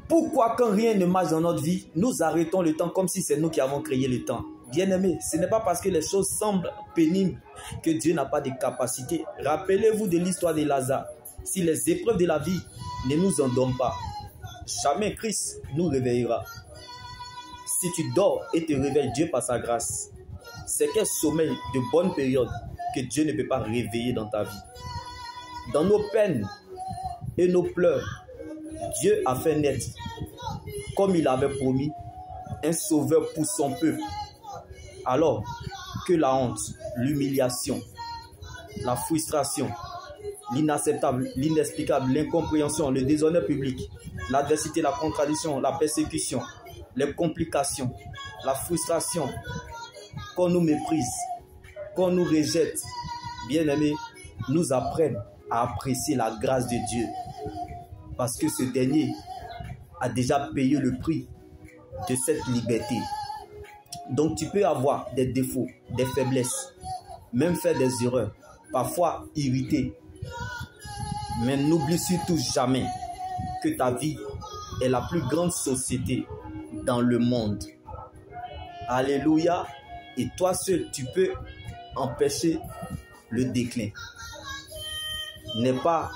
Pourquoi quand rien ne marche dans notre vie, nous arrêtons le temps comme si c'est nous qui avons créé le temps? Bien-aimés, ce n'est pas parce que les choses semblent pénibles que Dieu n'a pas de capacité. Rappelez-vous de l'histoire de Lazare. Si les épreuves de la vie ne nous endorment pas, jamais Christ nous réveillera. Si tu dors et te réveilles, Dieu par sa grâce, c'est quel sommeil de bonne période que Dieu ne peut pas réveiller dans ta vie. Dans nos peines et nos pleurs, Dieu a fait naître, comme il avait promis, un sauveur pour son peuple. Alors que la honte, l'humiliation, la frustration, l'inacceptable, l'inexplicable, l'incompréhension, le déshonneur public, l'adversité, la contradiction, la persécution, les complications, la frustration, qu'on nous méprise, qu'on nous rejette, bien-aimés, nous apprennent à apprécier la grâce de Dieu. Parce que ce dernier a déjà payé le prix de cette liberté. Donc tu peux avoir des défauts, des faiblesses, même faire des erreurs, parfois irriter. Mais n'oublie surtout jamais que ta vie est la plus grande société dans le monde. Alléluia. Et toi seul, tu peux empêcher le déclin. N'est pas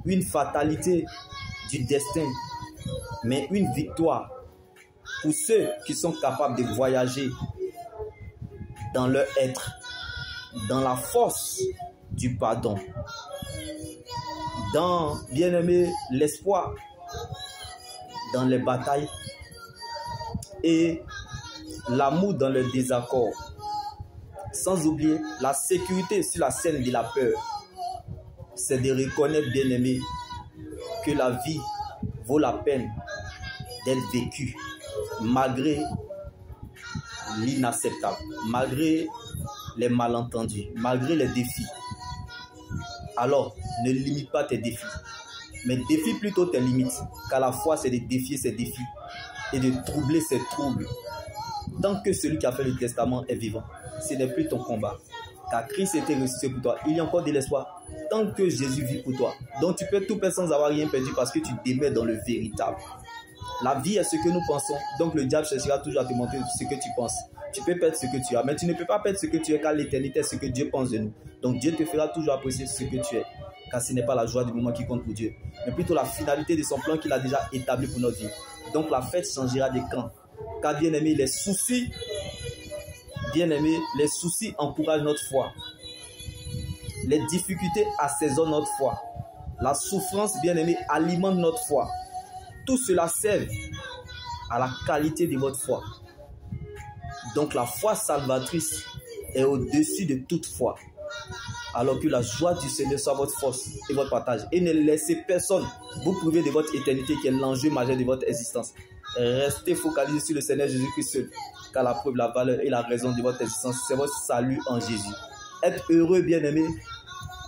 une fatalité du destin, mais une victoire pour ceux qui sont capables de voyager dans leur être, dans la force du pardon, dans, bien-aimé, l'espoir, dans les batailles et l'amour dans le désaccord. Sans oublier la sécurité sur la scène de la peur. C'est de reconnaître, bien-aimé, que la vie vaut la peine d'être vécue malgré l'inacceptable, malgré les malentendus, malgré les défis. Alors, ne limite pas tes défis, mais défie plutôt tes limites, car la foi, c'est de défier ces défis et de troubler ces troubles. Tant que celui qui a fait le testament est vivant, ce n'est plus ton combat. Car Christ était ressuscité pour toi. Il y a encore de l'espoir tant que Jésus vit pour toi. Donc tu peux tout perdre sans avoir rien perdu parce que tu demeures dans le véritable. La vie est ce que nous pensons. Donc le diable cherchera toujours à te montrer ce que tu penses. Tu peux perdre ce que tu as, mais tu ne peux pas perdre ce que tu es, car l'éternité est ce que Dieu pense de nous. Donc Dieu te fera toujours apprécier ce que tu es, car ce n'est pas la joie du moment qui compte pour Dieu, mais plutôt la finalité de son plan qu'il a déjà établi pour notre vie. Donc la fête changera de camp. Car bien aimé, les soucis encouragent notre foi. Les difficultés assaisonnent notre foi. La souffrance, bien aimé, alimente notre foi. Tout cela sert à la qualité de votre foi. Donc la foi salvatrice est au-dessus de toute foi. Alors que la joie du Seigneur soit votre force et votre partage. Et ne laissez personne vous priver de votre éternité qui est l'enjeu majeur de votre existence. Restez focalisés sur le Seigneur Jésus-Christ seul, car la preuve, la valeur et la raison de votre existence, c'est votre salut en Jésus. Être heureux, bien-aimé,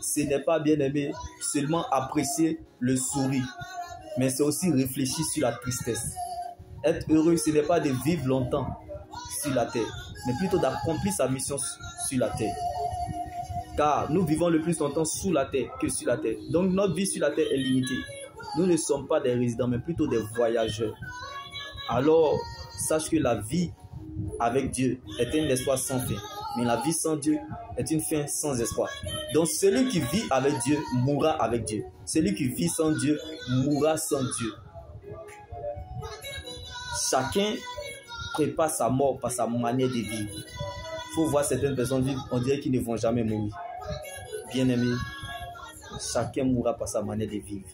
ce n'est pas, bien-aimé, seulement apprécier le sourire, mais c'est aussi réfléchir sur la tristesse. Être heureux, ce n'est pas de vivre longtemps sur la terre, mais plutôt d'accomplir sa mission sur la terre. Car nous vivons le plus longtemps sous la terre que sur la terre. Donc notre vie sur la terre est limitée. Nous ne sommes pas des résidents, mais plutôt des voyageurs. Alors, sache que la vie avec Dieu est un espoir sans fin. Mais la vie sans Dieu est une fin sans espoir. Donc celui qui vit avec Dieu mourra avec Dieu. Celui qui vit sans Dieu mourra sans Dieu. Chacun prépare sa mort par sa manière de vivre. Il faut voir certaines personnes vivre, on dirait qu'ils ne vont jamais mourir. Bien-aimé, chacun mourra par sa manière de vivre.